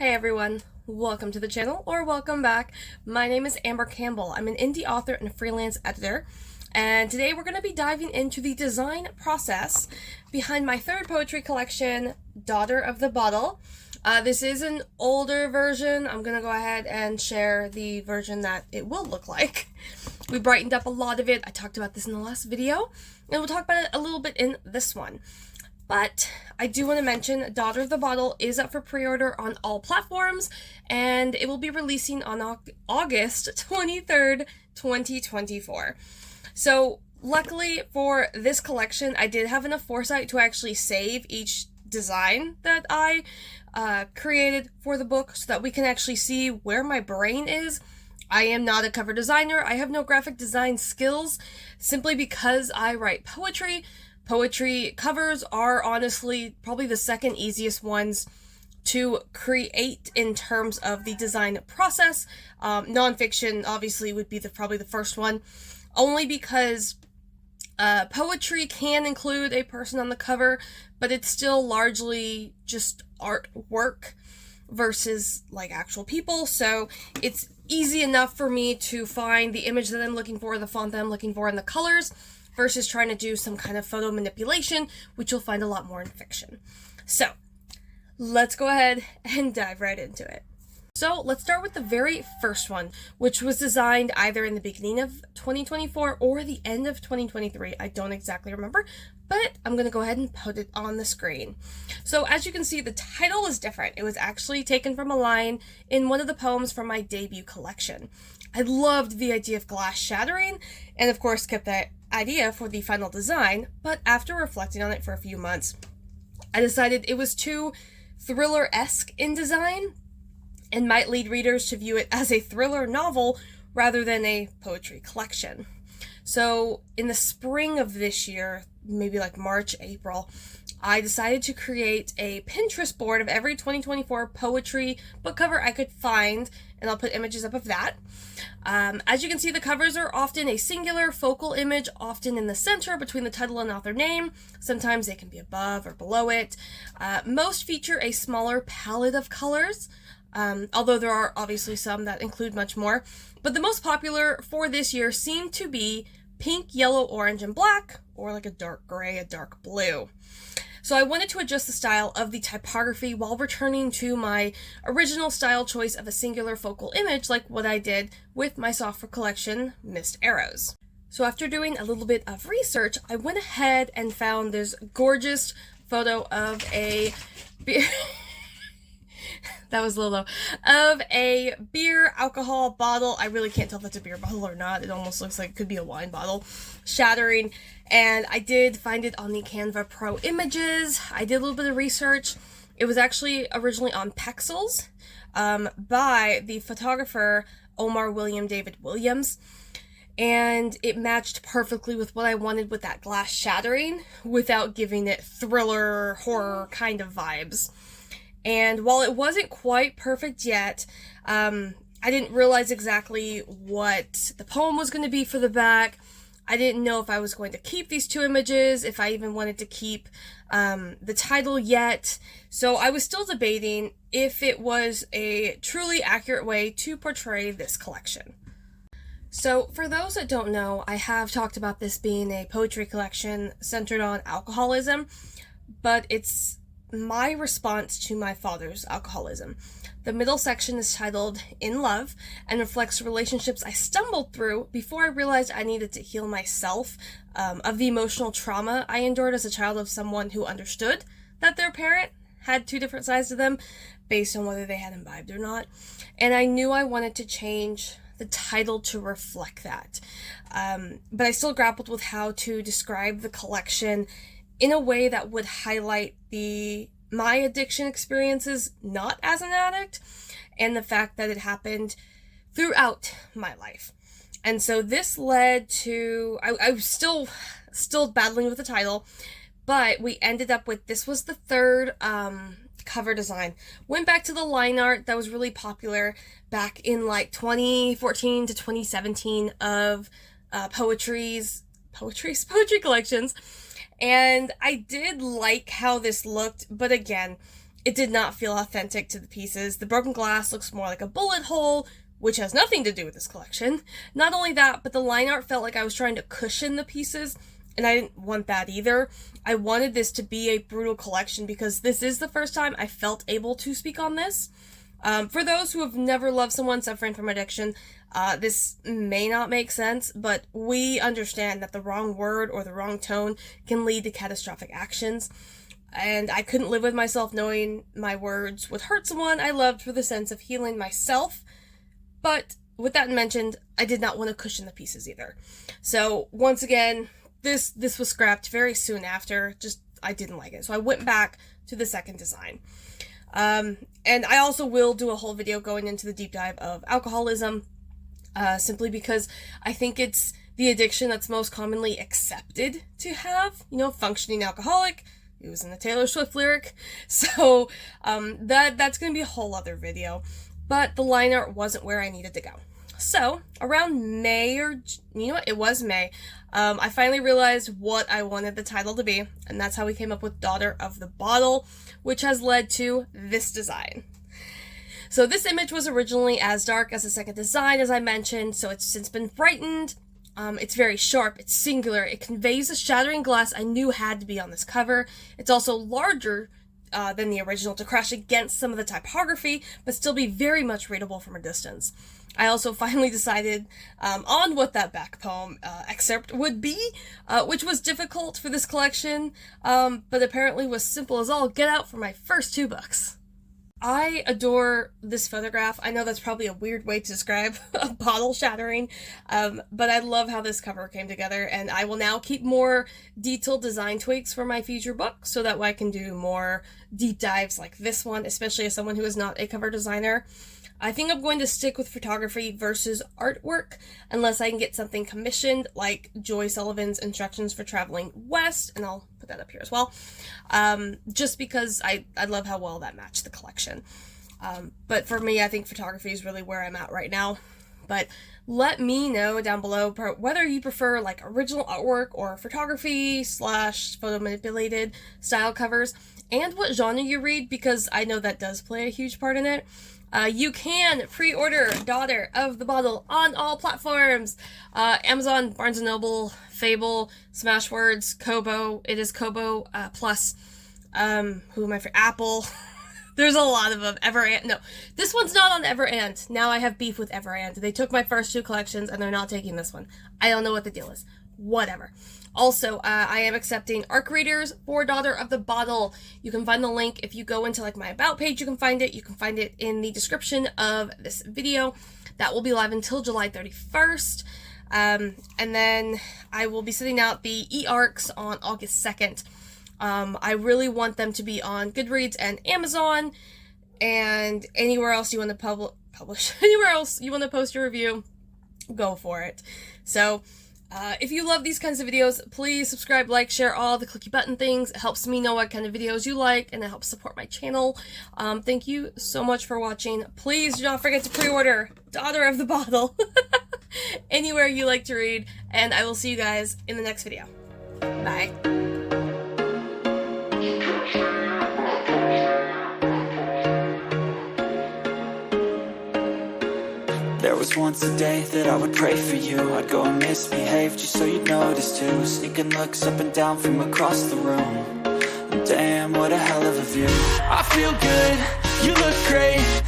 Hey everyone, welcome to the channel, or welcome back. My name is Amber Campbell. I'm an indie author and freelance editor, and today we're going to be diving into the design process behind my third poetry collection, Daughter of the Bottle. This is an older version. I'm going to go ahead and share the version that it will look like. We brightened up a lot of it. I talked about this in the last video, and we'll talk about it a little bit in this one. But I do want to mention Daughter of the Bottle is up for pre-order on all platforms, and it will be releasing on August 23rd, 2024. So luckily for this collection, I did have enough foresight to actually save each design that I created for the book so that we can actually see where my brain is. I am not a cover designer. I have no graphic design skills simply because I write poetry. Poetry covers are honestly probably the second easiest ones to create in terms of the design process. Nonfiction obviously would be probably the first one, only because poetry can include a person on the cover, but it's still largely just artwork versus like actual people. So it's easy enough for me to find the image that I'm looking for, the font that I'm looking for, and the colors, versus trying to do some kind of photo manipulation, which you'll find a lot more in fiction. So let's go ahead and dive right into it. So let's start with the very first one, which was designed either in the beginning of 2024 or the end of 2023. I don't exactly remember, but I'm going to go ahead and put it on the screen. So as you can see, the title is different. It was actually taken from a line in one of the poems from my debut collection. I loved the idea of glass shattering, and of course kept that idea for the final design, but after reflecting on it for a few months, I decided it was too thriller-esque in design and might lead readers to view it as a thriller novel rather than a poetry collection. So in the spring of this year, maybe like March, April, I decided to create a Pinterest board of every 2024 poetry book cover I could find, and I'll put images up of that. As you can see, the covers are often a singular focal image, often in the center between the title and author name. Sometimes they can be above or below it. Most feature a smaller palette of colors, although there are obviously some that include much more. But the most popular for this year seem to be pink, yellow, orange, and black, or like a dark gray, a dark blue. So I wanted to adjust the style of the typography while returning to my original style choice of a singular focal image, like what I did with my software collection, Missed Arrows. So after doing a little bit of research, I went ahead and found this gorgeous photo of a beer that was a little low, of a beer alcohol bottle. I really can't tell if it's a beer bottle or not. It almost looks like it could be a wine bottle, shattering. And I did find it on the Canva Pro Images. I did a little bit of research. It was actually originally on Pexels by the photographer Omar William David Williams. And it matched perfectly with what I wanted with that glass shattering without giving it thriller, horror kind of vibes. And while it wasn't quite perfect yet, I didn't realize exactly what the poem was going to be for the back. I didn't know if I was going to keep these two images, if I even wanted to keep the title yet. So I was still debating if it was a truly accurate way to portray this collection. So for those that don't know, I have talked about this being a poetry collection centered on alcoholism, but it's my response to my father's alcoholism. The middle section is titled In Love and reflects relationships I stumbled through before I realized I needed to heal myself of the emotional trauma I endured as a child of someone who understood that their parent had two different sides to them based on whether they had imbibed or not. And I knew I wanted to change the title to reflect that. But I still grappled with how to describe the collection in a way that would highlight my addiction experiences not as an addict, and the fact that it happened throughout my life. And so this led to, I was still battling with the title, but we ended up with, this was the third cover design. Poetry back to the line art that was really popular back in like 2014 to 2017 of poetry collections. And I did like how this looked, but again, it did not feel authentic to the pieces. The broken glass looks more like a bullet hole, which has nothing to do with this collection. Not only that, but the line art felt like I was trying to cushion the pieces, and I didn't want that either. I wanted this to be a brutal collection because this is the first time I felt able to speak on this. For those who have never loved someone suffering from addiction, this may not make sense, but we understand that the wrong word or the wrong tone can lead to catastrophic actions. And I couldn't live with myself knowing my words would hurt someone I loved for the sense of healing myself. But with that mentioned, I did not want to cushion the pieces either. So once again, this was scrapped very soon after. I didn't like it. So I went back to the second design. And I also will do a whole video going into the deep dive of alcoholism, simply because I think it's the addiction that's most commonly accepted to have, functioning alcoholic. It was in the Taylor Swift lyric. So, that's going to be a whole other video, but the line art wasn't where I needed to go. So around May it was May, I finally realized what I wanted the title to be, and that's how we came up with Daughter of the Bottle, which has led to this design. So this image was originally as dark as the second design, as I mentioned, so it's since been brightened. It's very sharp, it's singular, it conveys the shattering glass I knew had to be on this cover. It's also larger than the original to crash against some of the typography, but still be very much readable from a distance. I also finally decided on what that back poem excerpt would be, which was difficult for this collection, but apparently was simple as all get out for my first 2 books. I adore this photograph. I know that's probably a weird way to describe a bottle shattering, but I love how this cover came together, and I will now keep more detailed design tweaks for my future book so that way I can do more deep dives like this one, especially as someone who is not a cover designer. I think I'm going to stick with photography versus artwork unless I can get something commissioned like Joy Sullivan's Instructions for Traveling West, and I'll put that up here as well, just because I love how well that matched the collection. But for me, I think photography is really where I'm at right now. But let me know down below whether you prefer like original artwork or photography / photo manipulated style covers, and what genre you read, because I know that does play a huge part in it. You can pre-order Daughter of the Bottle on all platforms. Amazon, Barnes & Noble, Fable, Smashwords, Kobo. It is Kobo plus, who am I for? Apple. There's a lot of them. Everand. No, this one's not on Everand. Now I have beef with Everand. They took my first 2 collections and they're not taking this one. I don't know what the deal is. Whatever. Also, I am accepting ARC readers for Daughter of the Bottle. You can find the link if you go into like my About page. You can find it. You can find it in the description of this video. That will be live until July 31st. And then I will be sending out the e-ARCs on August 2nd. I really want them to be on Goodreads and Amazon, and anywhere else you want to publish, anywhere else you want to post your review, go for it. So, if you love these kinds of videos, please subscribe, like, share all the clicky button things. It helps me know what kind of videos you like, and it helps support my channel. Thank you so much for watching. Please do not forget to pre-order Daughter of the Bottle anywhere you like to read, and I will see you guys in the next video. Bye. There was once a day that I would pray for you. I'd go and misbehave just so you'd notice too. Sneaking looks up and down from across the room. Damn, what a hell of a view. I feel good, you look great.